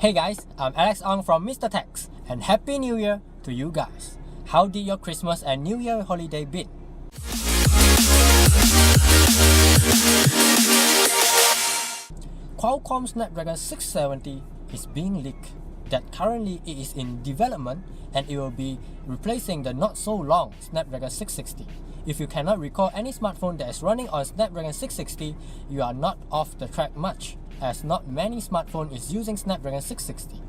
Hey guys, I'm Alex Ong from Mr. Tex, and Happy New Year to you guys. How did your Christmas and New Year holiday been? Qualcomm Snapdragon 670 is being leaked that currently it is in development and it will be replacing the not so long Snapdragon 660. If you cannot recall any smartphone that is running on Snapdragon 660, you are not off the track much, as not many smartphone is using Snapdragon 660.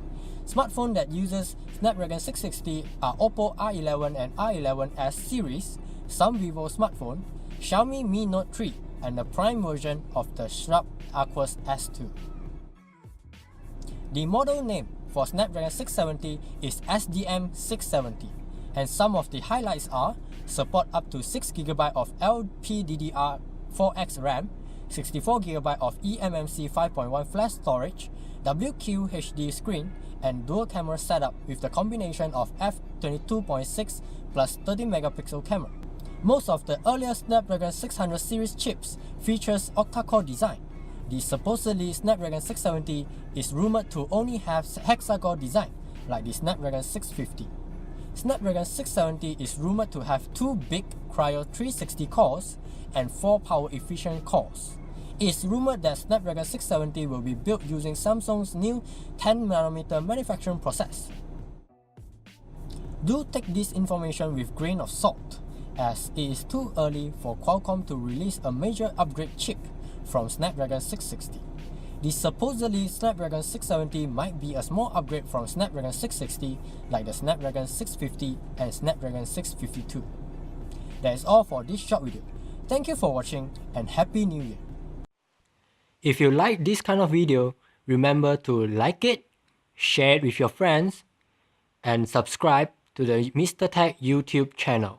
Smartphone that uses Snapdragon 660 are Oppo R11 and R11s series, some Vivo smartphone, Xiaomi Mi Note 3, and the prime version of the Sharp Aquos S2. The model name for Snapdragon 670 is SDM670, and some of the highlights are support up to 6GB of LPDDR4X RAM, 64GB of eMMC 5.1 flash storage, WQHD screen, and dual camera setup with the combination of f22.6 plus 30MP camera. Most of the earlier Snapdragon 600 series chips features octa-core design. The supposedly Snapdragon 670 is rumored to only have hexagon design, like the Snapdragon 650. Snapdragon 670 is rumored to have 2 big Cryo 360 cores and 4 power-efficient cores. It is rumored that Snapdragon 670 will be built using Samsung's new 10nm manufacturing process. Do take this information with a grain of salt, as it is too early for Qualcomm to release a major upgrade chip from Snapdragon 660. The supposedly Snapdragon 670 might be a small upgrade from Snapdragon 660 like the Snapdragon 650 and Snapdragon 652. That is all for this short video. Thank you for watching and Happy New Year! If you like this kind of video, remember to like it, share it with your friends, and subscribe to the Mr. Tech YouTube channel.